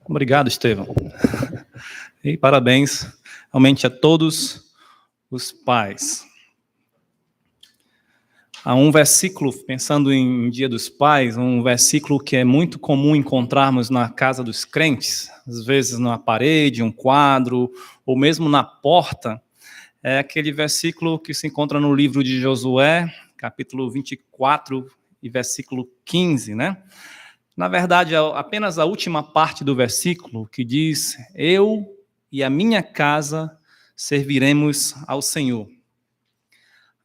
Obrigado, Estevão. E parabéns, realmente, a todos os pais. Há um versículo, pensando em Dia dos Pais, um versículo que é muito comum encontrarmos na casa dos crentes, às vezes na parede, um quadro, ou mesmo na porta, é aquele versículo que se encontra no livro de Josué, capítulo 24 e versículo 15, né? Na verdade, apenas a última parte do versículo que diz: eu e a minha casa serviremos ao Senhor.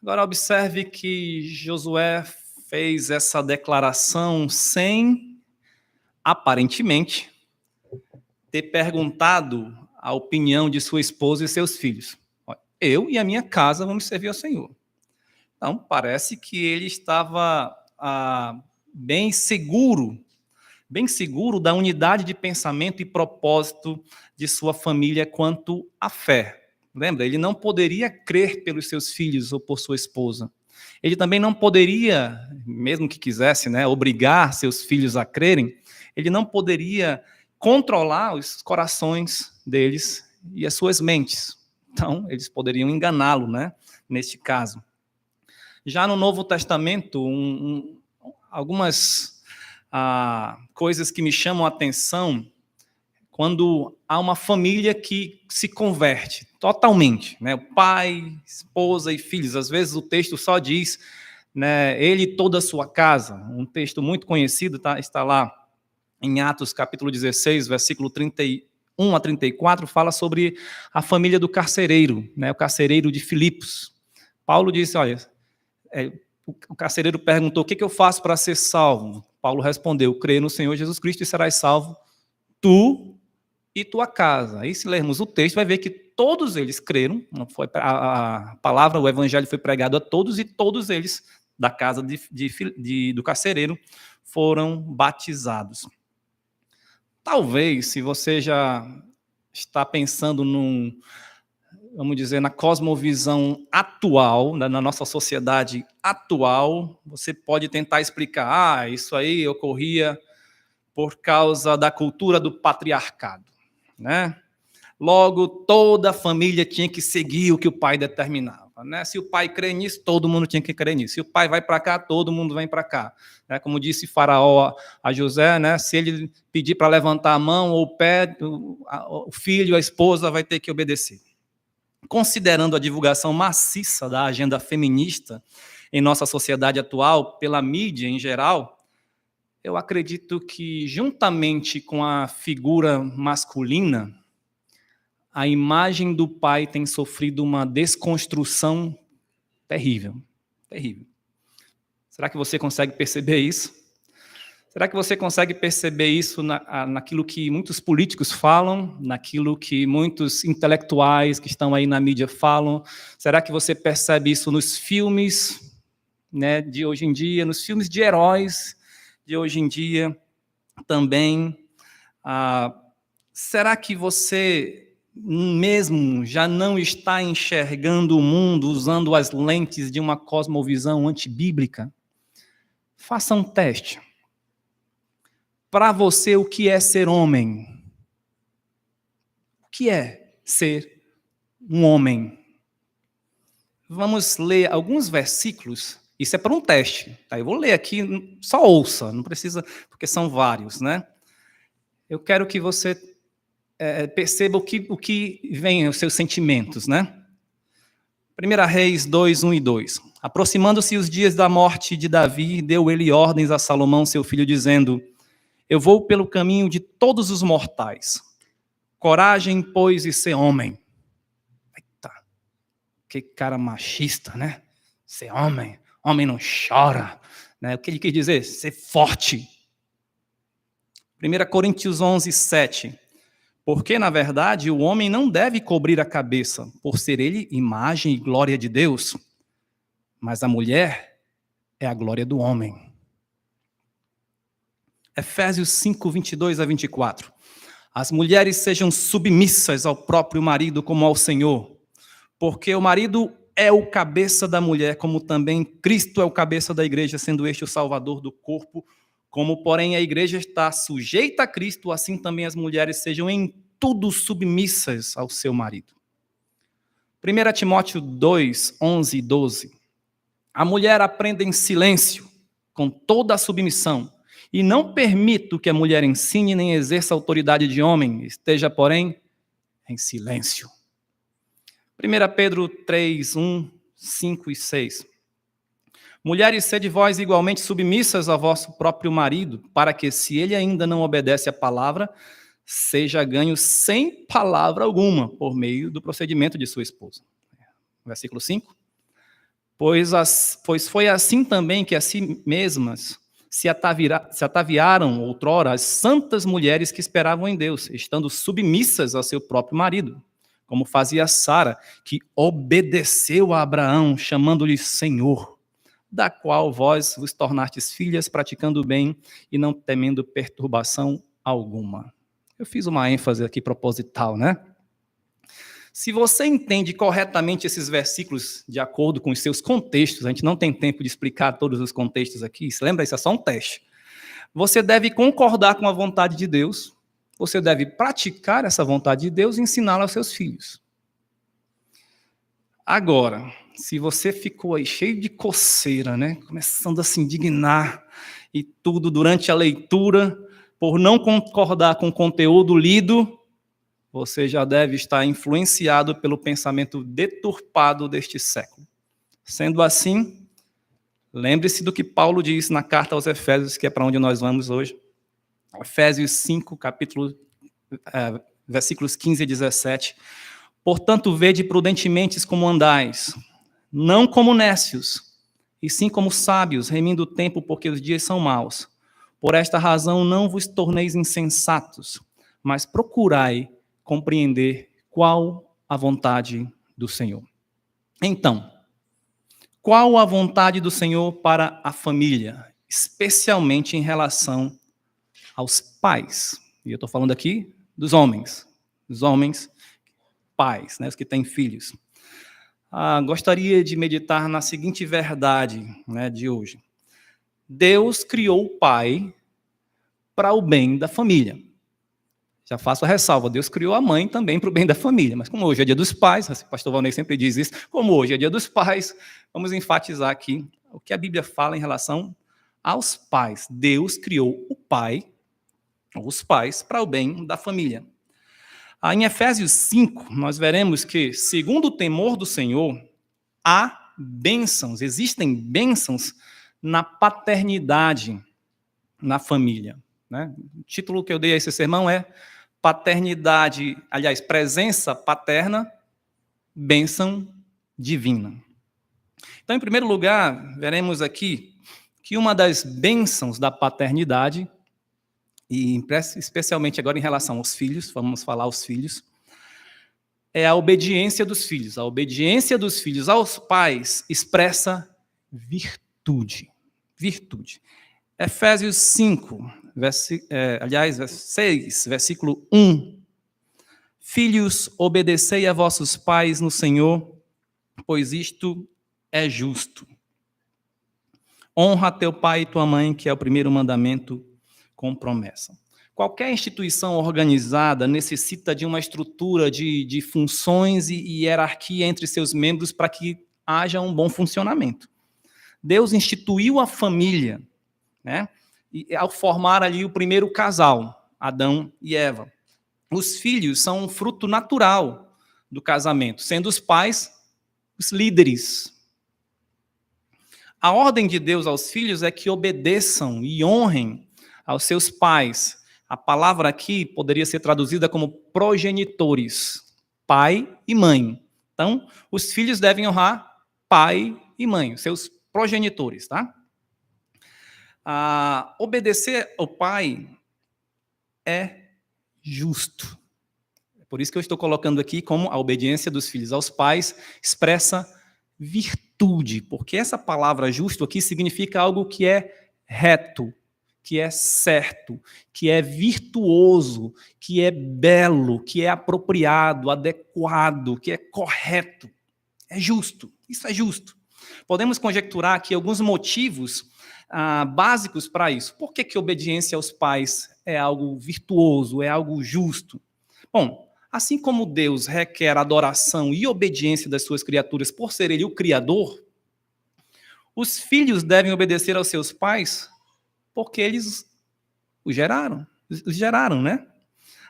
Agora, observe que Josué fez essa declaração sem, aparentemente, ter perguntado a opinião de sua esposa e seus filhos. Eu e a minha casa vamos servir ao Senhor. Então, parece que ele estava bem seguro da unidade de pensamento e propósito de sua família quanto à fé. Lembra? Ele não poderia crer pelos seus filhos ou por sua esposa. Ele também não poderia, mesmo que quisesse, obrigar seus filhos a crerem, ele não poderia controlar os corações deles e as suas mentes. Então, eles poderiam enganá-lo, neste caso. Já no Novo Testamento, algumas coisas que me chamam a atenção quando há uma família que se converte totalmente, pai, esposa e filhos. Às vezes o texto só diz, ele e toda a sua casa. Um texto muito conhecido está lá em Atos capítulo 16, versículo 31 a 34, fala sobre a família do carcereiro, o carcereiro de Filipos. Paulo disse, olha, o carcereiro perguntou, o que eu faço para ser salvo? Paulo respondeu, crê no Senhor Jesus Cristo e serás salvo, tu e tua casa. Aí, se lermos o texto, vai ver que todos eles creram, não foi, a palavra, o evangelho foi pregado a todos, e todos eles, da casa do carcereiro, foram batizados. Talvez, se você já está pensando vamos dizer, na cosmovisão atual, na nossa sociedade atual, você pode tentar explicar, isso aí ocorria por causa da cultura do patriarcado, Logo, toda a família tinha que seguir o que o pai determinava, Se o pai crê nisso, todo mundo tinha que crer nisso. Se o pai vai para cá, todo mundo vem para cá. Como disse Faraó a José, se ele pedir para levantar a mão ou o pé, o filho, a esposa vai ter que obedecer. Considerando a divulgação maciça da agenda feminista em nossa sociedade atual, pela mídia em geral, eu acredito que, juntamente com a figura masculina, a imagem do pai tem sofrido uma desconstrução terrível. Terrível. Será que você consegue perceber isso? Será que você consegue perceber isso naquilo que muitos políticos falam, naquilo que muitos intelectuais que estão aí na mídia falam? Será que você percebe isso nos filmes de hoje em dia, nos filmes de heróis de hoje em dia também? Será que você mesmo já não está enxergando o mundo usando as lentes de uma cosmovisão antibíblica? Faça um teste. Para você, o que é ser homem? O que é ser um homem? Vamos ler alguns versículos. Isso é para um teste. Tá? Eu vou ler aqui, só ouça, não precisa, porque são vários. Eu quero que você perceba o que vem os seus sentimentos. 1 Reis 2, 1 e 2. Aproximando-se os dias da morte de Davi, deu ele ordens a Salomão, seu filho, dizendo: eu vou pelo caminho de todos os mortais. Coragem, pois, e ser homem. Eita, que cara machista, Ser homem. Homem não chora. O que ele quer dizer? Ser forte. 1 Coríntios 11, 7. Porque, na verdade, o homem não deve cobrir a cabeça, por ser ele imagem e glória de Deus. Mas a mulher é a glória do homem. Efésios 5, 22 a 24. As mulheres sejam submissas ao próprio marido como ao Senhor, porque o marido é o cabeça da mulher, como também Cristo é o cabeça da igreja, sendo este o salvador do corpo, Como, porém, a igreja está sujeita a Cristo, assim também as mulheres sejam em tudo submissas ao seu marido. 1 Timóteo 2, 11 e 12. A mulher aprenda em silêncio, com toda a submissão, e não permito que a mulher ensine nem exerça autoridade de homem, esteja, porém, em silêncio. 1 Pedro 3, 1, 5 e 6. Mulheres, sede vós igualmente submissas ao vosso próprio marido, para que, se ele ainda não obedece à palavra, seja ganho sem palavra alguma, por meio do procedimento de sua esposa. Versículo 5. Pois foi assim também que a si mesmas se ataviaram outrora as santas mulheres que esperavam em Deus, estando submissas ao seu próprio marido, como fazia Sara, que obedeceu a Abraão, chamando-lhe Senhor, da qual vós vos tornastes filhas, praticando o bem e não temendo perturbação alguma. Eu fiz uma ênfase aqui proposital, né? Se você entende corretamente esses versículos de acordo com os seus contextos, a gente não tem tempo de explicar todos os contextos aqui, se lembra? Isso é só um teste. Você deve concordar com a vontade de Deus, você deve praticar essa vontade de Deus e ensiná-la aos seus filhos. Agora, se você ficou aí cheio de coceira, né, começando a se indignar e tudo durante a leitura, por não concordar com o conteúdo lido, você já deve estar influenciado pelo pensamento deturpado deste século. Sendo assim, lembre-se do que Paulo diz na carta aos Efésios, que é para onde nós vamos hoje. Efésios 5, versículos 15 e 17. Portanto, vede prudentemente como andais, não como nécios, e sim como sábios, remindo o tempo, porque os dias são maus. Por esta razão não vos torneis insensatos, mas procurai compreender qual a vontade do Senhor. Então, qual a vontade do Senhor para a família, especialmente em relação aos pais? E eu estou falando aqui dos homens pais, né, os que têm filhos. Gostaria de meditar na seguinte verdade, né, de hoje. Deus criou o pai para o bem da família. Já faço a ressalva, Deus criou a mãe também para o bem da família, mas como hoje é dia dos pais, o pastor Valnei sempre diz isso, como hoje é dia dos pais, vamos enfatizar aqui o que a Bíblia fala em relação aos pais. Deus criou o pai, ou os pais, para o bem da família. Em Efésios 5, nós veremos que, segundo o temor do Senhor, há bênçãos, existem bênçãos na paternidade na família. Né? O título que eu dei a esse sermão é paternidade, aliás, presença paterna, bênção divina. Então, em primeiro lugar, veremos aqui que uma das bênçãos da paternidade, e especialmente agora em relação aos filhos, vamos falar aos filhos, é a obediência dos filhos. A obediência dos filhos aos pais expressa virtude. Virtude. Efésios 5, 6, versículo 1. Filhos, obedecei a vossos pais no Senhor, pois isto é justo. Honra teu pai e tua mãe, que é o primeiro mandamento com promessa. Qualquer instituição organizada necessita de uma estrutura de funções e hierarquia entre seus membros para que haja um bom funcionamento. Deus instituiu a família, né? E ao formar ali o primeiro casal, Adão e Eva. Os filhos são um fruto natural do casamento, sendo os pais os líderes. A ordem de Deus aos filhos é que obedeçam e honrem aos seus pais. A palavra aqui poderia ser traduzida como progenitores, pai e mãe. Então, os filhos devem honrar pai e mãe, seus progenitores, tá? Obedecer ao pai é justo. É por isso que eu estou colocando aqui como a obediência dos filhos aos pais expressa virtude, porque essa palavra justo aqui significa algo que é reto, que é certo, que é virtuoso, que é belo, que é apropriado, adequado, que é correto. É justo, isso é justo. Podemos conjecturar aqui alguns motivos básicos para isso. Por que obediência aos pais é algo virtuoso, é algo justo? Bom, assim como Deus requer adoração e obediência das suas criaturas por ser Ele o Criador, os filhos devem obedecer aos seus pais porque eles os geraram, né?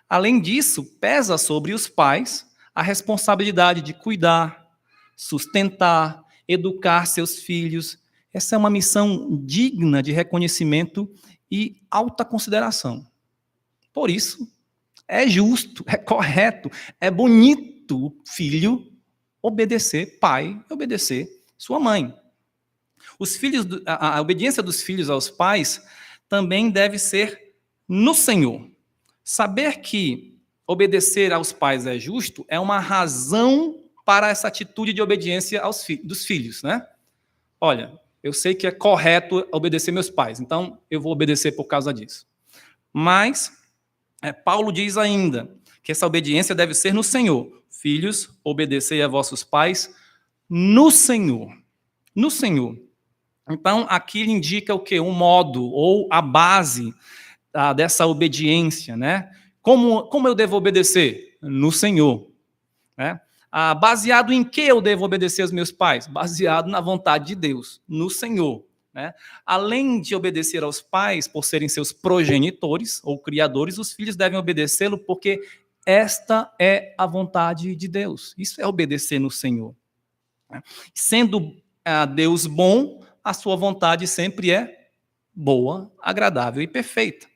Além disso, pesa sobre os pais a responsabilidade de cuidar, sustentar, educar seus filhos. Essa é uma missão digna de reconhecimento e alta consideração. Por isso, é justo, é correto, é bonito o filho obedecer pai, obedecer sua mãe. A obediência dos filhos aos pais também deve ser no Senhor. Saber que obedecer aos pais é justo é uma razão para essa atitude de obediência dos filhos, né? Olha, eu sei que é correto obedecer meus pais, então eu vou obedecer por causa disso. Mas Paulo diz ainda que essa obediência deve ser no Senhor. Filhos, obedecei a vossos pais no Senhor. No Senhor. Então, aqui ele indica o quê? Um modo ou a base dessa obediência, né? Como eu devo obedecer? No Senhor. Né? Baseado em que eu devo obedecer aos meus pais? Baseado na vontade de Deus, no Senhor. Né? Além de obedecer aos pais por serem seus progenitores ou criadores, os filhos devem obedecê-lo porque esta é a vontade de Deus. Isso é obedecer no Senhor. Né? Sendo Deus bom, a sua vontade sempre é boa, agradável e perfeita.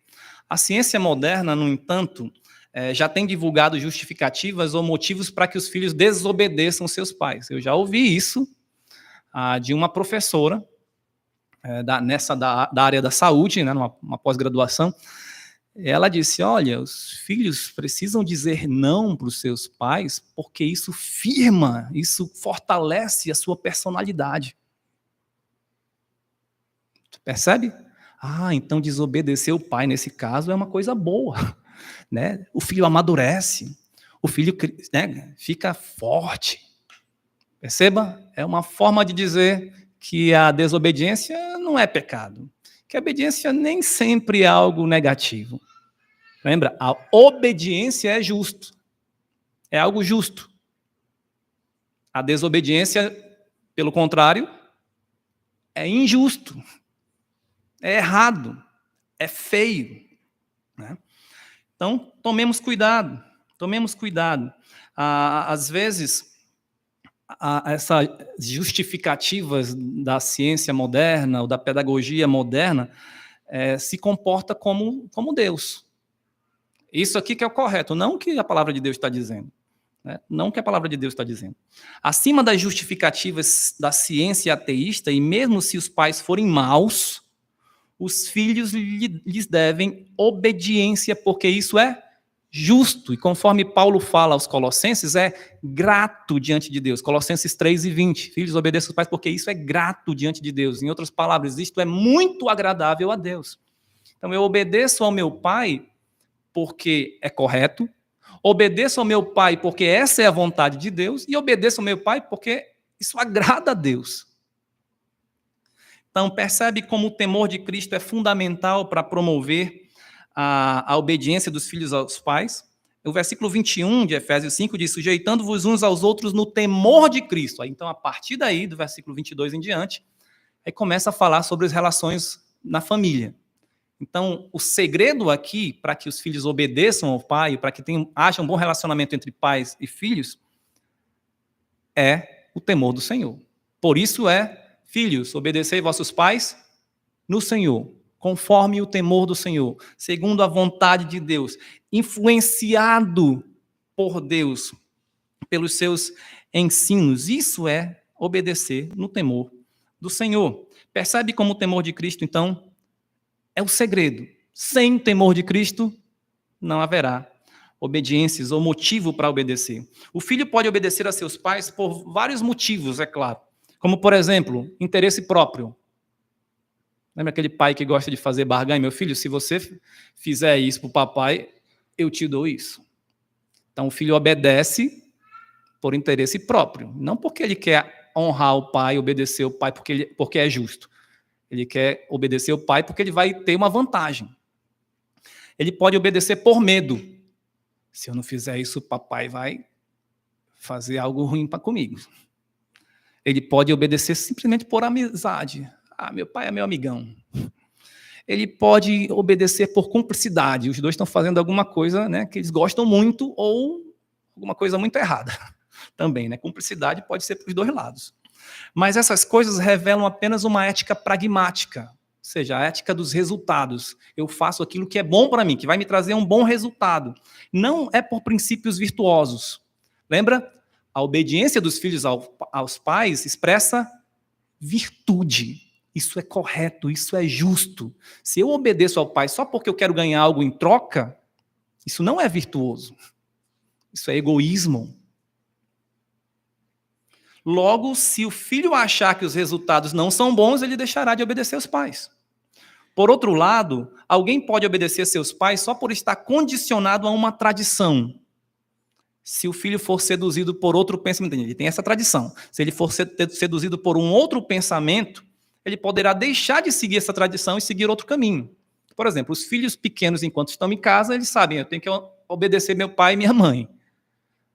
A ciência moderna, no entanto, já tem divulgado justificativas ou motivos para que os filhos desobedeçam seus pais. Eu já ouvi isso de uma professora da área da saúde, né, numa pós-graduação. Ela disse, olha, os filhos precisam dizer não para os seus pais porque isso firma, isso fortalece a sua personalidade. Percebe? Então desobedecer o pai, nesse caso, é uma coisa boa. Né? O filho amadurece, o filho, né, fica forte. Perceba? É uma forma de dizer que a desobediência não é pecado. Que a obediência nem sempre é algo negativo. Lembra? A obediência é justo. É algo justo. A desobediência, pelo contrário, é injusto. É errado, é feio. Né? Então, tomemos cuidado. Às vezes, essas justificativas da ciência moderna ou da pedagogia moderna se comporta como Deus. Isso aqui que é o correto, não o que a palavra de Deus está dizendo. Né? Não o que a palavra de Deus está dizendo. Acima das justificativas da ciência ateísta, e mesmo se os pais forem maus, os filhos lhes devem obediência, porque isso é justo. E conforme Paulo fala aos Colossenses, é grato diante de Deus. Colossenses 3:20. Filhos, obedeçam aos pais, porque isso é grato diante de Deus. Em outras palavras, isto é muito agradável a Deus. Então, eu obedeço ao meu pai porque é correto, obedeço ao meu pai porque essa é a vontade de Deus, e obedeço ao meu pai porque isso agrada a Deus. Então, percebe como o temor de Cristo é fundamental para promover a obediência dos filhos aos pais? O versículo 21 de Efésios 5 diz, sujeitando-vos uns aos outros no temor de Cristo. Então, a partir daí, do versículo 22 em diante, aí começa a falar sobre as relações na família. Então, o segredo aqui, para que os filhos obedeçam ao pai, para que haja um bom relacionamento entre pais e filhos, é o temor do Senhor. Por isso filhos, obedecei vossos pais no Senhor, conforme o temor do Senhor, segundo a vontade de Deus, influenciado por Deus, pelos seus ensinos. Isso é obedecer no temor do Senhor. Percebe como o temor de Cristo, então, é o segredo. Sem o temor de Cristo, não haverá obediências ou motivo para obedecer. O filho pode obedecer a seus pais por vários motivos, é claro. Como, por exemplo, interesse próprio. Lembra aquele pai que gosta de fazer barganha? Meu filho, se você fizer isso para o papai, eu te dou isso. Então, o filho obedece por interesse próprio. Não porque ele quer honrar o pai, obedecer o pai porque é justo. Ele quer obedecer o pai porque ele vai ter uma vantagem. Ele pode obedecer por medo. Se eu não fizer isso, o papai vai fazer algo ruim comigo. Ele pode obedecer simplesmente por amizade. Ah, meu pai é meu amigão. Ele pode obedecer por cumplicidade. Os dois estão fazendo alguma coisa, né, que eles gostam muito ou alguma coisa muito errada também. Né? Cumplicidade pode ser para os dois lados. Mas essas coisas revelam apenas uma ética pragmática, ou seja, a ética dos resultados. Eu faço aquilo que é bom para mim, que vai me trazer um bom resultado. Não é por princípios virtuosos. Lembra? A obediência dos filhos aos pais expressa virtude. Isso é correto, isso é justo. Se eu obedeço ao pai só porque eu quero ganhar algo em troca, isso não é virtuoso. Isso é egoísmo. Logo, se o filho achar que os resultados não são bons, ele deixará de obedecer aos pais. Por outro lado, alguém pode obedecer seus pais só por estar condicionado a uma tradição. Se o filho for seduzido por outro pensamento, ele tem essa tradição. Se ele for seduzido por um outro pensamento, ele poderá deixar de seguir essa tradição e seguir outro caminho. Por exemplo, os filhos pequenos, enquanto estão em casa, eles sabem, eu tenho que obedecer meu pai e minha mãe.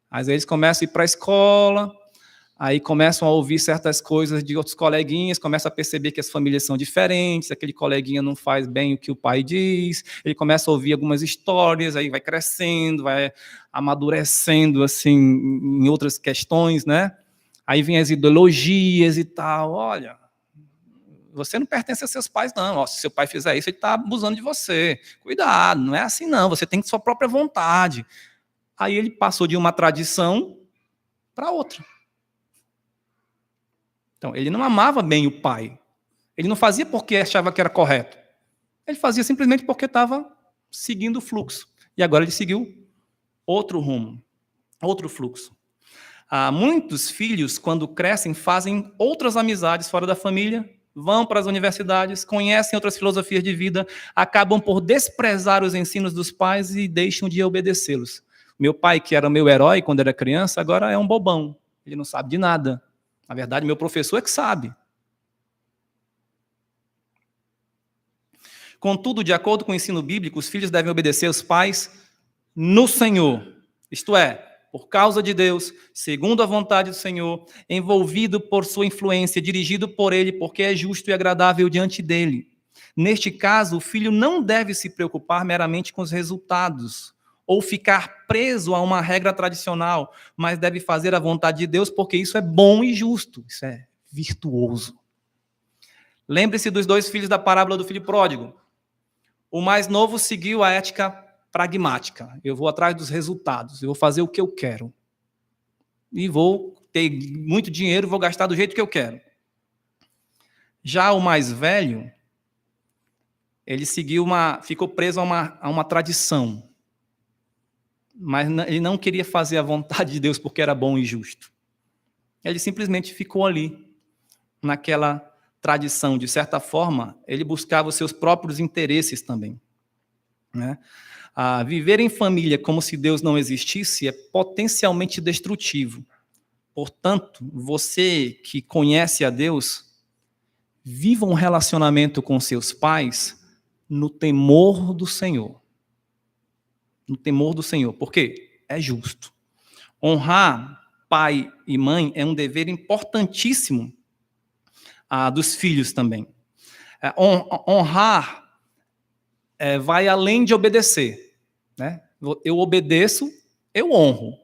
Às vezes começam a ir para a escola, aí começam a ouvir certas coisas de outros coleguinhas, começam a perceber que as famílias são diferentes, aquele coleguinha não faz bem o que o pai diz, ele começa a ouvir algumas histórias, aí vai crescendo, vai amadurecendo assim, em outras questões, né? Aí vem as ideologias e tal, olha, você não pertence a seus pais, não. Ó, se seu pai fizer isso, ele está abusando de você. Cuidado, não é assim, não. Você tem sua própria vontade. Aí ele passou de uma tradição para outra. Então, ele não amava bem o pai. Ele não fazia porque achava que era correto. Ele fazia simplesmente porque estava seguindo o fluxo. E agora ele seguiu outro rumo, outro fluxo. Muitos filhos, quando crescem, fazem outras amizades fora da família, vão para as universidades, conhecem outras filosofias de vida, acabam por desprezar os ensinos dos pais e deixam de obedecê-los. Meu pai, que era meu herói quando era criança, agora é um bobão. Ele não sabe de nada. Na verdade, meu professor é que sabe. Contudo, de acordo com o ensino bíblico, os filhos devem obedecer aos pais no Senhor. Isto é, por causa de Deus, segundo a vontade do Senhor, envolvido por sua influência, dirigido por Ele, porque é justo e agradável diante dEle. Neste caso, o filho não deve se preocupar meramente com os resultados, ou ficar preso a uma regra tradicional, mas deve fazer a vontade de Deus, porque isso é bom e justo, isso é virtuoso. Lembre-se dos dois filhos da parábola do filho pródigo. O mais novo seguiu a ética pragmática. Eu vou atrás dos resultados, eu vou fazer o que eu quero. E vou ter muito dinheiro, vou gastar do jeito que eu quero. Já o mais velho, ele ficou preso a uma tradição. Mas ele não queria fazer a vontade de Deus porque era bom e justo. Ele simplesmente ficou ali, naquela tradição. De certa forma, ele buscava os seus próprios interesses também. Né? Viver em família como se Deus não existisse é potencialmente destrutivo. Portanto, você que conhece a Deus, viva um relacionamento com seus pais no temor do Senhor. No temor do Senhor. Por quê? É justo. Honrar pai e mãe é um dever importantíssimo dos filhos também. Honrar vai além de obedecer. Né? Eu obedeço, eu honro.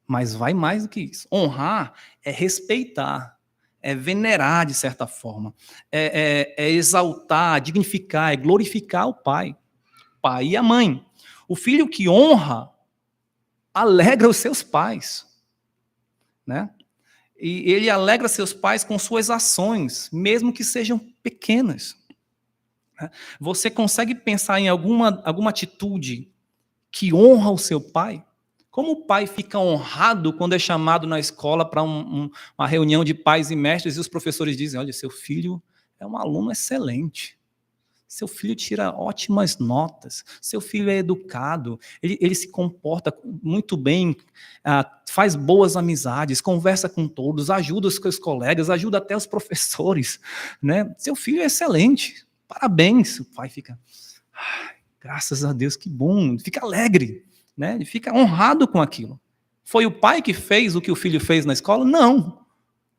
Mas vai mais do que isso. Honrar é respeitar, é venerar de certa forma, é exaltar, dignificar, é glorificar o pai e a mãe. O filho que honra alegra os seus pais. Né? E ele alegra seus pais com suas ações, mesmo que sejam pequenas. Você consegue pensar em alguma atitude que honra o seu pai? Como o pai fica honrado quando é chamado na escola para uma reunião de pais e mestres e os professores dizem, olha, seu filho é um aluno excelente. Seu filho tira ótimas notas, seu filho é educado, ele se comporta muito bem, faz boas amizades, conversa com todos, ajuda os seus colegas, ajuda até os professores, né? Seu filho é excelente, parabéns. O pai fica, graças a Deus, que bom, fica alegre, né? Ele fica honrado com aquilo. Foi o pai que fez o que o filho fez na escola? Não,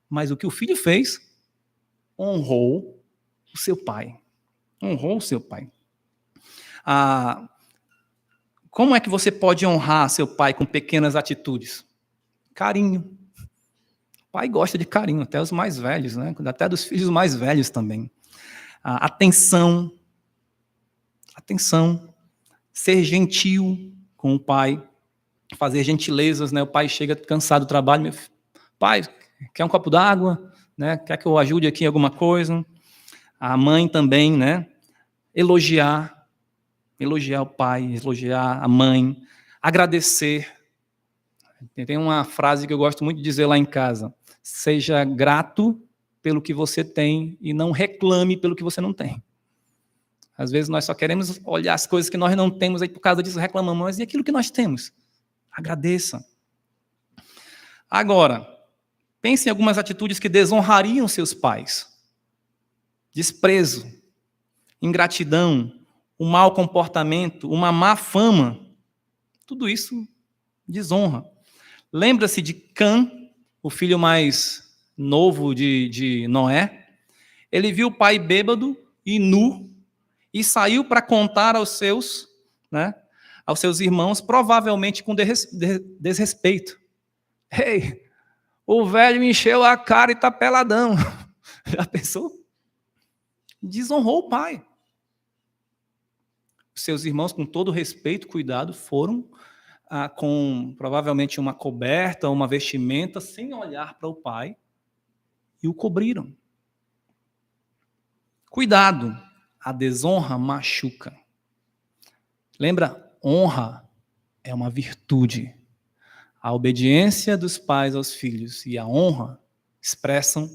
mas o que o filho fez honrou o seu pai. Honrou o seu pai. Como é que você pode honrar seu pai com pequenas atitudes? Carinho. O pai gosta de carinho, até os mais velhos, né? Até dos filhos mais velhos também. Atenção. Atenção. Ser gentil com o pai. Fazer gentilezas, né? O pai chega cansado do trabalho. Pai, quer um copo d'água? Né? Quer que eu ajude aqui em alguma coisa? A mãe também, né? Elogiar o pai, elogiar a mãe, agradecer. Tem uma frase que eu gosto muito de dizer lá em casa: seja grato pelo que você tem e não reclame pelo que você não tem. Às vezes nós só queremos olhar as coisas que nós não temos, aí por causa disso reclamamos, mas e aquilo que nós temos? Agradeça. Agora, pense em algumas atitudes que desonrariam seus pais. Desprezo, ingratidão, um mau comportamento, uma má fama, tudo isso desonra. Lembra-se de Cã, o filho mais novo de Noé? Ele viu o pai bêbado e nu e saiu para contar aos seus irmãos, provavelmente com desrespeito. Ei, o velho encheu a cara e está peladão. Já pensou? Desonrou o pai. Seus irmãos, com todo respeito, cuidado, foram com provavelmente uma coberta, uma vestimenta, sem olhar para o pai, e o cobriram. Cuidado, a desonra machuca. Lembra, honra é uma virtude. A obediência dos pais aos filhos e a honra expressam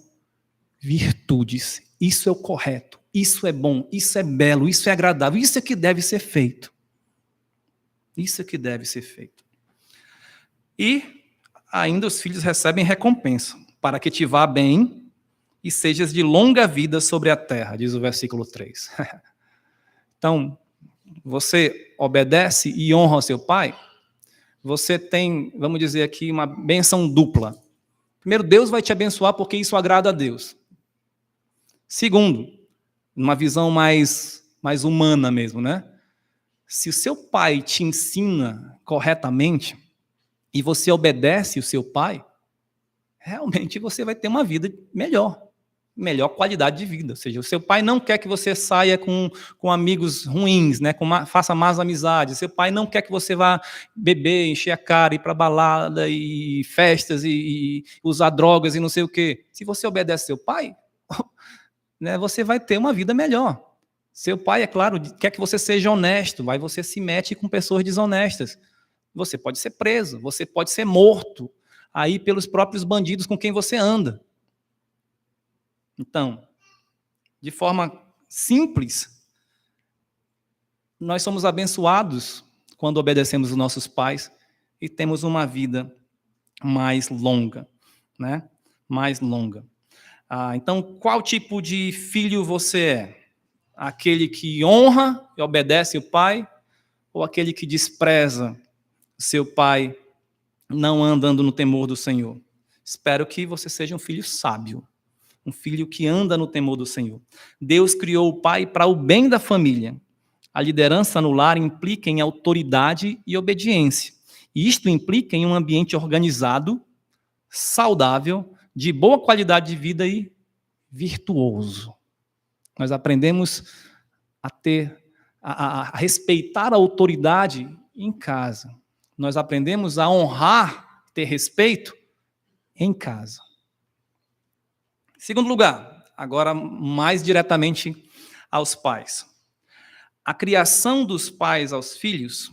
virtudes. Isso é o correto, isso é bom, isso é belo, isso é agradável, isso é que deve ser feito. Isso é que deve ser feito. E ainda os filhos recebem recompensa, para que te vá bem e sejas de longa vida sobre a terra, diz o versículo 3. Então, você obedece e honra ao seu pai, você tem, vamos dizer aqui, uma bênção dupla. Primeiro, Deus vai te abençoar porque isso agrada a Deus. Segundo, numa visão mais humana mesmo, né? Se o seu pai te ensina corretamente e você obedece o seu pai, realmente você vai ter uma vida melhor qualidade de vida. Ou seja, o seu pai não quer que você saia com amigos ruins, né? Faça más amizades. Seu pai não quer que você vá beber, encher a cara, ir para balada e festas e usar drogas e não sei o quê. Se você obedece seu pai, né, você vai ter uma vida melhor. Seu pai, é claro, quer que você seja honesto, mas você se mete com pessoas desonestas. Você pode ser preso, você pode ser morto aí pelos próprios bandidos com quem você anda. Então, de forma simples, nós somos abençoados quando obedecemos os nossos pais e temos uma vida mais longa, né? Mais longa. Então, qual tipo de filho você é? Aquele que honra e obedece o pai, ou aquele que despreza seu pai, não andando no temor do Senhor? Espero que você seja um filho sábio, um filho que anda no temor do Senhor. Deus criou o pai para o bem da família. A liderança no lar implica em autoridade e obediência. E isto implica em um ambiente organizado, saudável, de boa qualidade de vida e virtuoso. Nós aprendemos a respeitar a autoridade em casa. Nós aprendemos a honrar, ter respeito em casa. Segundo lugar, agora mais diretamente aos pais. A criação dos pais aos filhos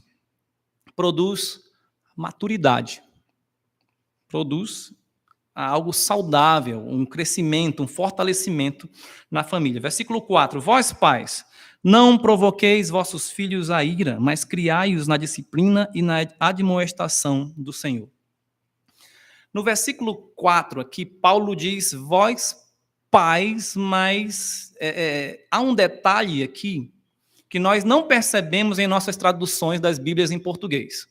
produz maturidade. Produz algo saudável, um crescimento, um fortalecimento na família. Versículo 4. Vós, pais, Não provoqueis vossos filhos a ira, mas criai-os na disciplina e na admoestação do Senhor. No versículo 4 aqui, Paulo diz, vós pais, mas há um detalhe aqui que nós não percebemos em nossas traduções das Bíblias em português.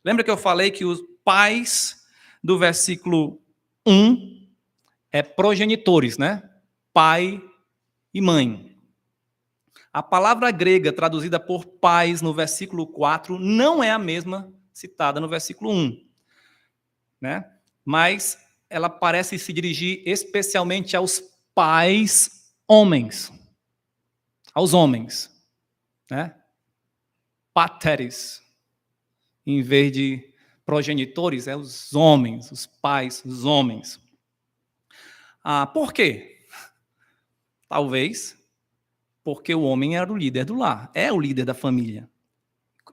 Lembra que eu falei que os pais do versículo 1 é progenitores, né? Pai e mãe. A palavra grega traduzida por pais no versículo 4 não é a mesma citada no versículo 1, né? Mas ela parece se dirigir especialmente aos pais homens, aos homens, né? Pateres, em vez de progenitores, é os homens, os pais, os homens. Por quê? Talvez porque o homem era o líder do lar, é o líder da família.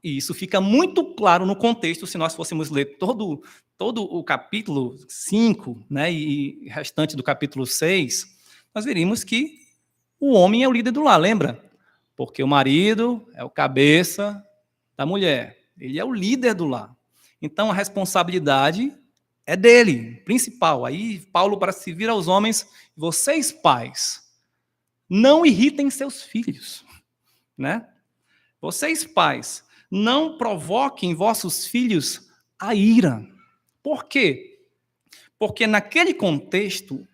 E isso fica muito claro no contexto, se nós fôssemos ler todo o capítulo 5, né, e restante do capítulo 6, nós veríamos que o homem é o líder do lar, lembra? Porque o marido é o cabeça da mulher, ele é o líder do lar. Então a responsabilidade é dele, principal. Aí Paulo, para se vir aos homens, vocês pais, não irritem seus filhos, né? Vocês pais, não provoquem vossos filhos a ira. Por quê? Porque naquele contexto,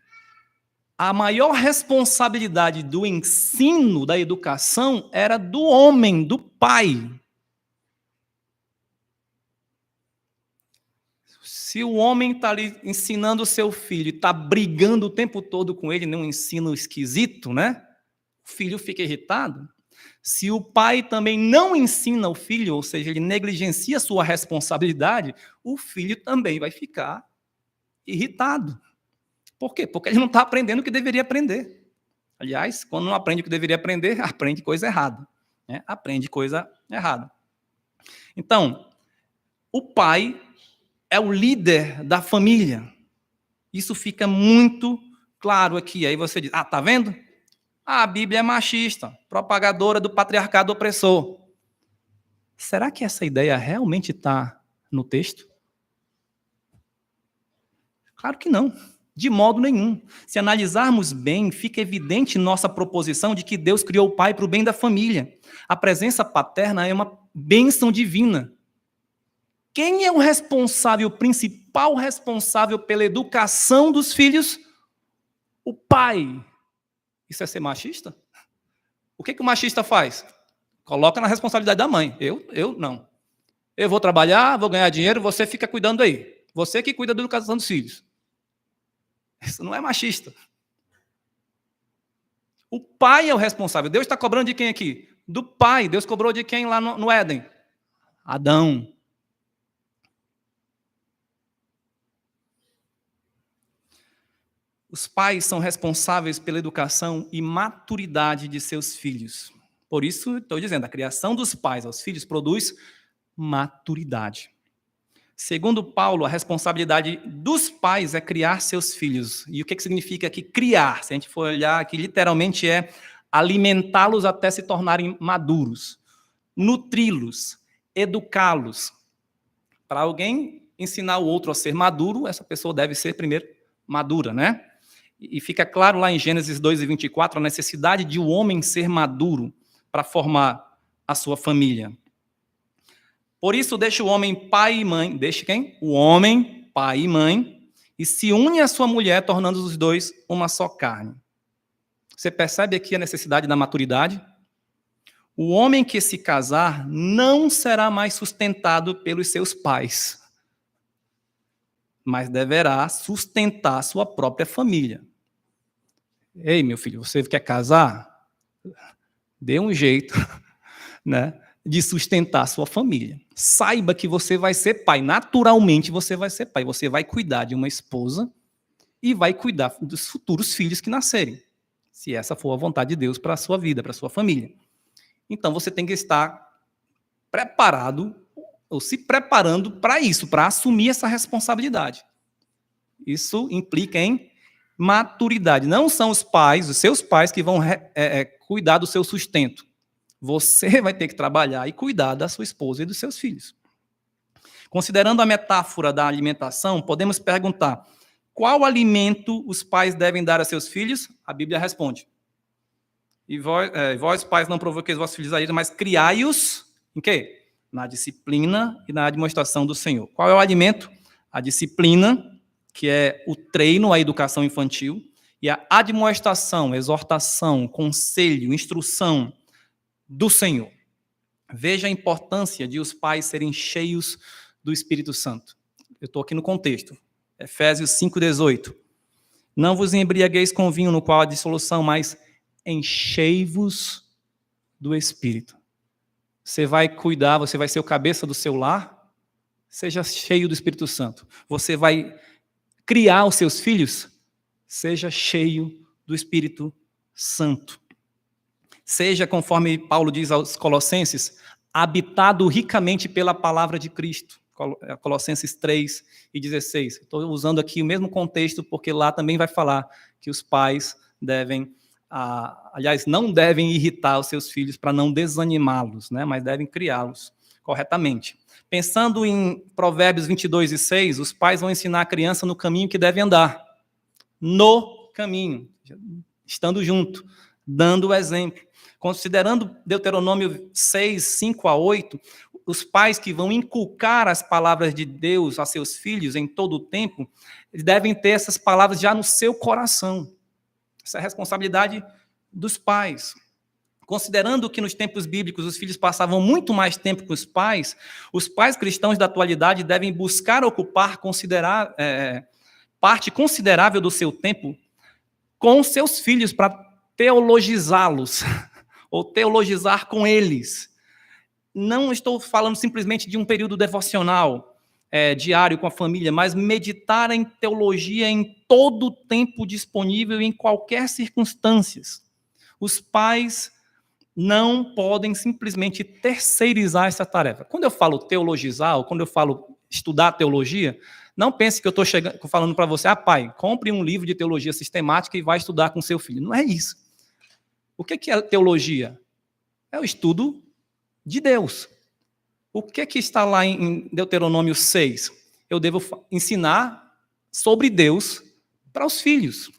a maior responsabilidade do ensino, da educação, era do homem, do pai. Se o homem está ali ensinando o seu filho e está brigando o tempo todo com ele num ensino esquisito, né? O filho fica irritado. Se o pai também não ensina o filho, ou seja, ele negligencia a sua responsabilidade, o filho também vai ficar irritado. Por quê? Porque ele não está aprendendo o que deveria aprender. Aliás, quando não aprende o que deveria aprender, aprende coisa errada, né? Aprende coisa errada. Então, o pai é o líder da família. Isso fica muito claro aqui. Aí você diz, tá vendo? A Bíblia é machista, propagadora do patriarcado opressor. Será que essa ideia realmente está no texto? Claro que não, de modo nenhum. Se analisarmos bem, fica evidente nossa proposição de que Deus criou o pai para o bem da família. A presença paterna é uma bênção divina. Quem é o responsável, o principal responsável pela educação dos filhos? O pai. Isso é ser machista? O que o machista faz? Coloca na responsabilidade da mãe. Eu não. Eu vou trabalhar, vou ganhar dinheiro, você fica cuidando aí. Você que cuida da educação dos filhos. Isso não é machista. O pai é o responsável. Deus está cobrando de quem aqui? Do pai. Deus cobrou de quem lá no Éden? Adão. Os pais são responsáveis pela educação e maturidade de seus filhos. Por isso, estou dizendo, a criação dos pais aos filhos produz maturidade. Segundo Paulo, a responsabilidade dos pais é criar seus filhos. E o que significa aqui criar? Se a gente for olhar aqui, literalmente é alimentá-los até se tornarem maduros, nutri-los, educá-los. Para alguém ensinar o outro a ser maduro, essa pessoa deve ser primeiro madura, né? E fica claro lá em Gênesis 2:24 a necessidade de o homem ser maduro para formar a sua família. Por isso, deixa o homem pai e mãe. Deixa quem? O homem, pai e mãe, e se une à sua mulher, tornando os dois uma só carne. Você percebe aqui a necessidade da maturidade? O homem que se casar não será mais sustentado pelos seus pais, mas deverá sustentar sua própria família. Ei, meu filho, você quer casar? Dê um jeito, né, de sustentar sua família. Saiba que você vai ser pai, naturalmente você vai ser pai. Você vai cuidar de uma esposa e vai cuidar dos futuros filhos que nascerem, se essa for a vontade de Deus para a sua vida, para a sua família. Então você tem que estar preparado ou se preparando para isso, para assumir essa responsabilidade. Isso implica em maturidade. Não são os pais, os seus pais, que vão cuidar do seu sustento. Você vai ter que trabalhar e cuidar da sua esposa e dos seus filhos. Considerando a metáfora da alimentação, podemos perguntar: qual alimento os pais devem dar a seus filhos? A Bíblia responde: E vós, pais, não provoqueis vossos filhos a ira, mas criai-os em quê? Na disciplina e na demonstração do Senhor. Qual é o alimento? A disciplina, que é o treino, a educação infantil, e a admoestação, exortação, conselho, instrução do Senhor. Veja a importância de os pais serem cheios do Espírito Santo. Eu estou aqui no contexto. Efésios 5,18. Não vos embriagueis com vinho no qual há dissolução, mas enchei-vos do Espírito. Você vai cuidar, você vai ser o cabeça do seu lar, seja cheio do Espírito Santo. Você vai criar os seus filhos, seja cheio do Espírito Santo. Seja, conforme Paulo diz aos Colossenses, habitado ricamente pela palavra de Cristo. Colossenses 3:16. Estou usando aqui o mesmo contexto, porque lá também vai falar que os pais devem, aliás, não devem irritar os seus filhos para não desanimá-los, né? Mas devem criá-los corretamente. Pensando em Provérbios 22:6, os pais vão ensinar a criança no caminho que deve andar. No caminho, estando junto, dando o exemplo. Considerando Deuteronômio 6:5-8, os pais que vão inculcar as palavras de Deus a seus filhos em todo o tempo, eles devem ter essas palavras já no seu coração. Essa é a responsabilidade dos pais. Considerando que nos tempos bíblicos os filhos passavam muito mais tempo com os pais cristãos da atualidade devem buscar ocupar parte considerável do seu tempo com seus filhos para teologizá-los, ou teologizar com eles. Não estou falando simplesmente de um período devocional diário com a família, mas meditar em teologia em todo o tempo disponível, em qualquer circunstância. Os pais não podem simplesmente terceirizar essa tarefa. Quando eu falo teologizar, ou quando eu falo estudar teologia, não pense que eu estou falando para você, pai, compre um livro de teologia sistemática e vai estudar com seu filho. Não é isso. O que é teologia? É o estudo de Deus. O que está lá em Deuteronômio 6? Eu devo ensinar sobre Deus para os filhos.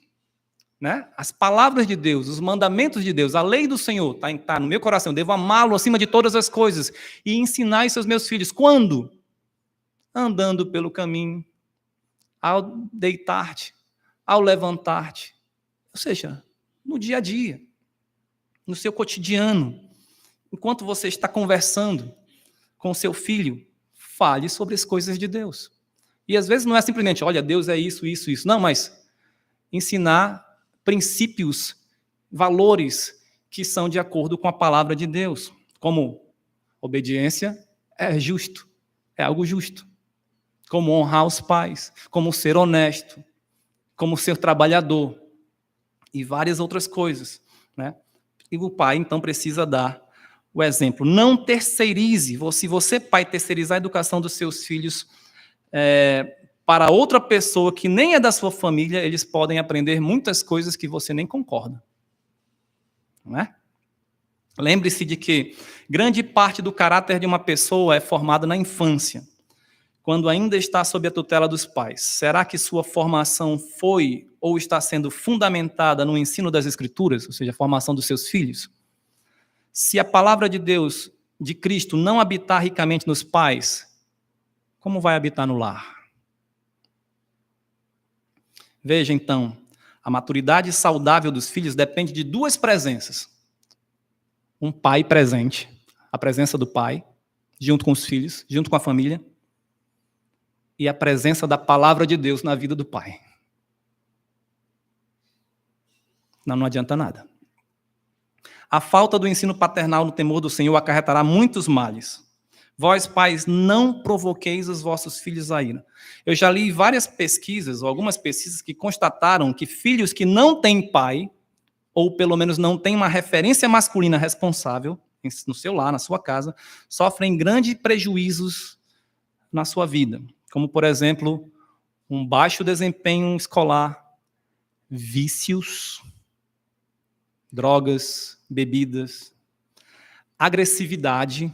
Né? As palavras de Deus, os mandamentos de Deus, a lei do Senhor está no meu coração. Eu devo amá-lo acima de todas as coisas e ensinar isso aos meus filhos. Quando? Andando pelo caminho, ao deitar-te, ao levantar-te. Ou seja, no dia a dia, no seu cotidiano. Enquanto você está conversando com seu filho, fale sobre as coisas de Deus. E às vezes não é simplesmente, olha, Deus é isso, isso, isso. Não, mas ensinar princípios, valores que são de acordo com a palavra de Deus. Como obediência é justo, é algo justo. Como honrar os pais, como ser honesto, como ser trabalhador e várias outras coisas, né? E o pai, então, precisa dar o exemplo. Não terceirize. Se você, pai, terceirizar a educação dos seus filhos para outra pessoa que nem é da sua família, eles podem aprender muitas coisas que você nem concorda. Não é? Lembre-se de que grande parte do caráter de uma pessoa é formada na infância, quando ainda está sob a tutela dos pais. Será que sua formação foi ou está sendo fundamentada no ensino das Escrituras, ou seja, a formação dos seus filhos? Se a palavra de Deus, de Cristo, não habitar ricamente nos pais, como vai habitar no lar? Veja, então, a maturidade saudável dos filhos depende de duas presenças. Um pai presente, a presença do pai, junto com os filhos, junto com a família, e a presença da palavra de Deus na vida do pai. Não adianta nada. A falta do ensino paternal no temor do Senhor acarretará muitos males. Vós, pais, não provoqueis os vossos filhos a ira. Eu já li várias pesquisas, ou algumas pesquisas, que constataram que filhos que não têm pai, ou pelo menos não têm uma referência masculina responsável, no seu lar, na sua casa, sofrem grandes prejuízos na sua vida. Como, por exemplo, um baixo desempenho escolar, vícios, drogas, bebidas, agressividade.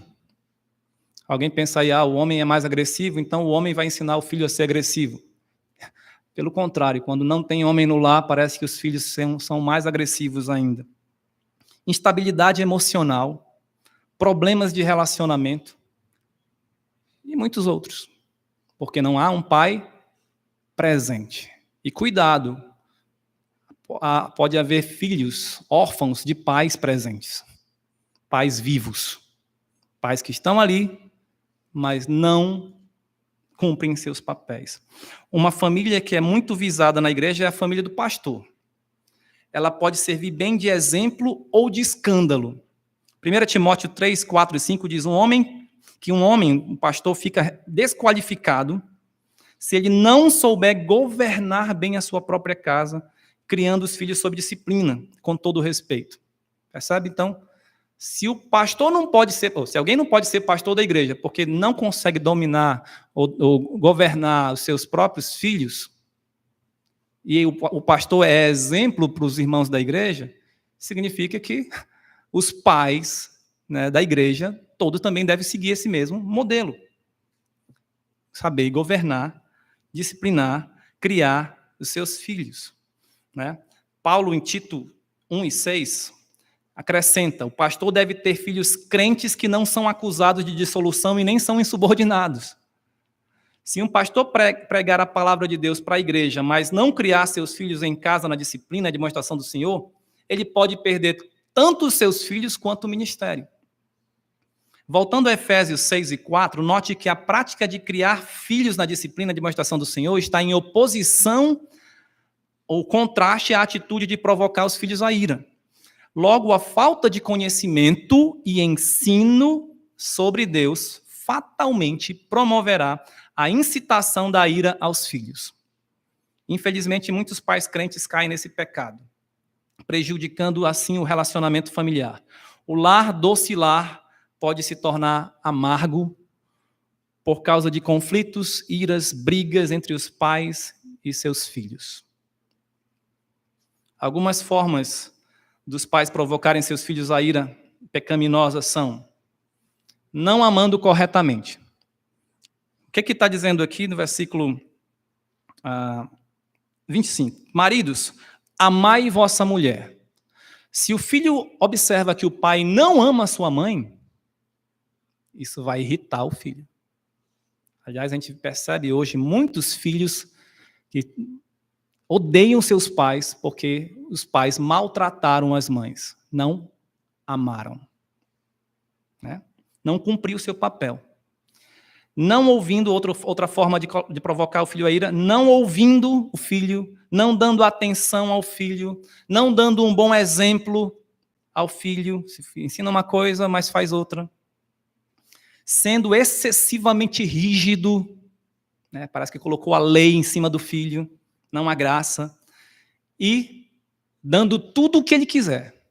Alguém pensa aí, o homem é mais agressivo, então o homem vai ensinar o filho a ser agressivo. Pelo contrário, quando não tem homem no lar, parece que os filhos são mais agressivos ainda. Instabilidade emocional, problemas de relacionamento e muitos outros, porque não há um pai presente. E cuidado, pode haver filhos órfãos de pais presentes, pais vivos, pais que estão ali, mas não cumprem seus papéis. Uma família que é muito visada na igreja é a família do pastor. Ela pode servir bem de exemplo ou de escândalo. 1 Timóteo 3, 4 e 5 diz, um pastor, fica desqualificado se ele não souber governar bem a sua própria casa, criando os filhos sob disciplina, com todo o respeito. Percebe? Então, se o pastor não pode ser, se alguém não pode ser pastor da igreja porque não consegue dominar ou governar os seus próprios filhos, e o pastor é exemplo para os irmãos da igreja, significa que os pais, né, da igreja, todos também devem seguir esse mesmo modelo. Saber governar, disciplinar, criar os seus filhos. Né? Paulo, em Tito 1 e 6, acrescenta, o pastor deve ter filhos crentes que não são acusados de dissolução e nem são insubordinados. Se um pastor pregar a palavra de Deus para a igreja, mas não criar seus filhos em casa na disciplina e demonstração do Senhor, ele pode perder tanto os seus filhos quanto o ministério. Voltando a Efésios 6 e 4, note que a prática de criar filhos na disciplina e demonstração do Senhor está em oposição ou contraste à atitude de provocar os filhos à ira. Logo, a falta de conhecimento e ensino sobre Deus fatalmente promoverá a incitação da ira aos filhos. Infelizmente, muitos pais crentes caem nesse pecado, prejudicando assim o relacionamento familiar. O lar docilar pode se tornar amargo por causa de conflitos, iras, brigas entre os pais e seus filhos. Algumas formas dos pais provocarem seus filhos à ira pecaminosa são não amando corretamente. O que está dizendo aqui no versículo 25? Maridos, amai vossa mulher. Se o filho observa que o pai não ama a sua mãe, isso vai irritar o filho. Aliás, a gente percebe hoje muitos filhos que odeiam seus pais porque os pais maltrataram as mães, não amaram. Né? Não cumpriu o seu papel. Não ouvindo, outra forma de provocar o filho à ira, não ouvindo o filho, não dando atenção ao filho, não dando um bom exemplo ao filho. Se ensina uma coisa, mas faz outra. Sendo excessivamente rígido, né? Parece que colocou a lei em cima do filho, não a graça, e dando tudo o que ele quiser.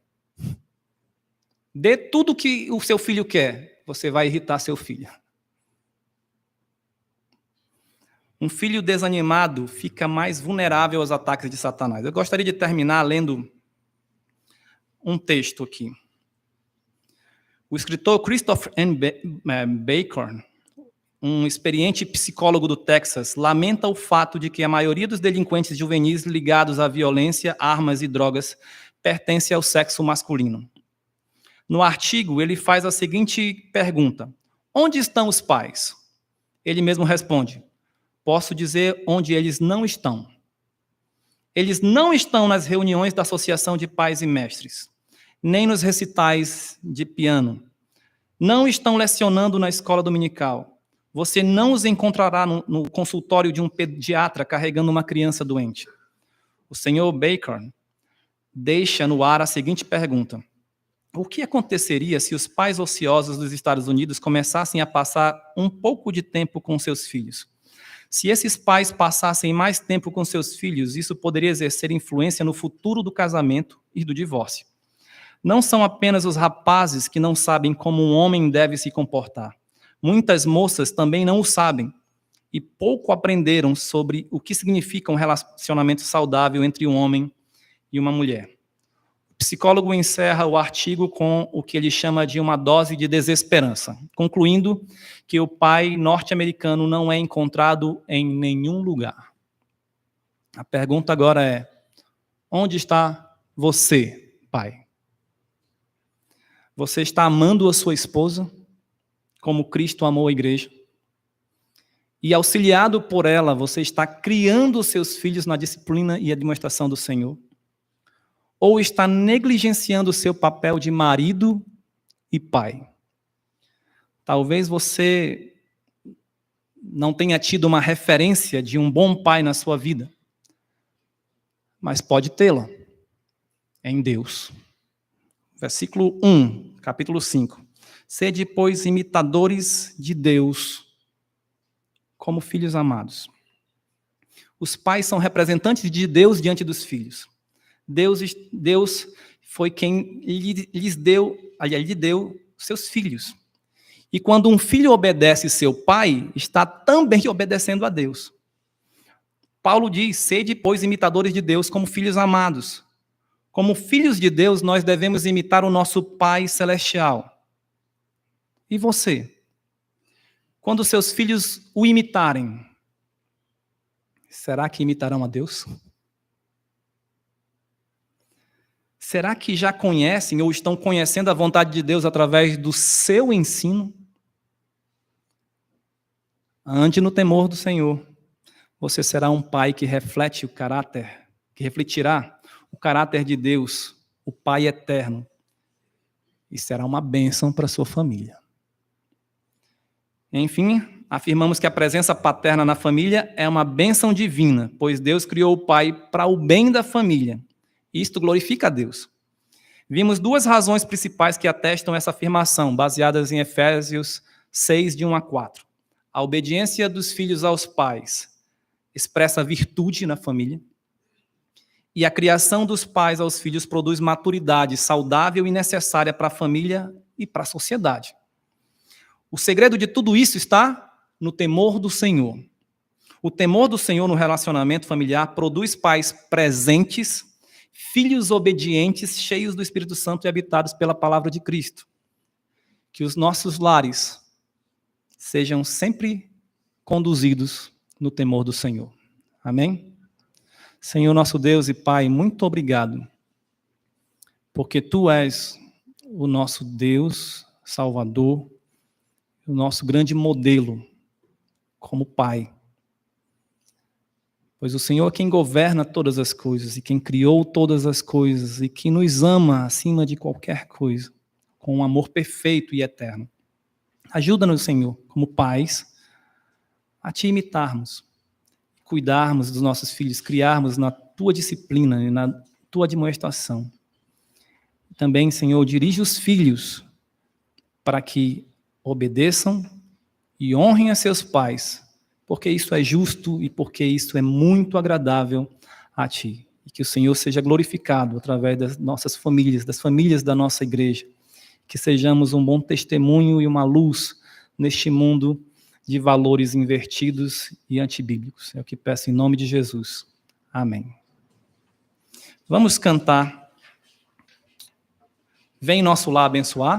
Dê tudo o que o seu filho quer, você vai irritar seu filho. Um filho desanimado fica mais vulnerável aos ataques de Satanás. Eu gostaria de terminar lendo um texto aqui. O escritor Christopher N. Bacon, um experiente psicólogo do Texas, lamenta o fato de que a maioria dos delinquentes juvenis ligados à violência, armas e drogas pertence ao sexo masculino. No artigo, ele faz a seguinte pergunta: onde estão os pais? Ele mesmo responde: posso dizer onde eles não estão. Eles não estão nas reuniões da Associação de Pais e Mestres, nem nos recitais de piano. Não estão lecionando na escola dominical. Você não os encontrará no consultório de um pediatra carregando uma criança doente. O senhor Bacon deixa no ar a seguinte pergunta: o que aconteceria se os pais ociosos dos Estados Unidos começassem a passar um pouco de tempo com seus filhos? Se esses pais passassem mais tempo com seus filhos, isso poderia exercer influência no futuro do casamento e do divórcio. Não são apenas os rapazes que não sabem como um homem deve se comportar. Muitas moças também não o sabem e pouco aprenderam sobre o que significa um relacionamento saudável entre um homem e uma mulher. O psicólogo encerra o artigo com o que ele chama de uma dose de desesperança, concluindo que o pai norte-americano não é encontrado em nenhum lugar. A pergunta agora é: onde está você, pai? Você está amando a sua esposa como Cristo amou a igreja? E auxiliado por ela, você está criando os seus filhos na disciplina e administração do Senhor? Ou está negligenciando o seu papel de marido e pai? Talvez você não tenha tido uma referência de um bom pai na sua vida, mas pode tê-la em Deus. Versículo 1, capítulo 5. Sede, pois, imitadores de Deus, como filhos amados. Os pais são representantes de Deus diante dos filhos. Deus foi quem lhe deu seus filhos. E quando um filho obedece seu pai, está também obedecendo a Deus. Paulo diz: sede, pois, imitadores de Deus como filhos amados. Como filhos de Deus, nós devemos imitar o nosso Pai Celestial. E você? Quando seus filhos o imitarem, será que imitarão a Deus? Será que já conhecem ou estão conhecendo a vontade de Deus através do seu ensino? Ande no temor do Senhor. Você será um pai que reflete o caráter, que refletirá o caráter de Deus, o Pai eterno. E será uma bênção para a sua família. Enfim, afirmamos que a presença paterna na família é uma bênção divina, pois Deus criou o pai para o bem da família. Isto glorifica a Deus. Vimos duas razões principais que atestam essa afirmação, baseadas em Efésios 6, de 1 a 4. A obediência dos filhos aos pais expressa virtude na família, e a criação dos pais aos filhos produz maturidade saudável e necessária para a família e para a sociedade. O segredo de tudo isso está no temor do Senhor. O temor do Senhor no relacionamento familiar produz pais presentes, filhos obedientes, cheios do Espírito Santo e habitados pela palavra de Cristo. Que os nossos lares sejam sempre conduzidos no temor do Senhor. Amém? Senhor, nosso Deus e Pai, muito obrigado, porque Tu és o nosso Deus, Salvador, o nosso grande modelo como Pai. Pois o Senhor é quem governa todas as coisas e quem criou todas as coisas e que nos ama acima de qualquer coisa, com um amor perfeito e eterno. Ajuda-nos, Senhor, como pais, a Te imitarmos, cuidarmos dos nossos filhos, criarmos na Tua disciplina e na Tua admoestação. Também, Senhor, dirige os filhos para que obedeçam e honrem a seus pais, porque isso é justo e porque isso é muito agradável a Ti. E que o Senhor seja glorificado através das nossas famílias, das famílias da nossa igreja. Que sejamos um bom testemunho e uma luz neste mundo de valores invertidos e antibíblicos. É o que peço em nome de Jesus. Amém. Vamos cantar Vem Nosso Lar Abençoar.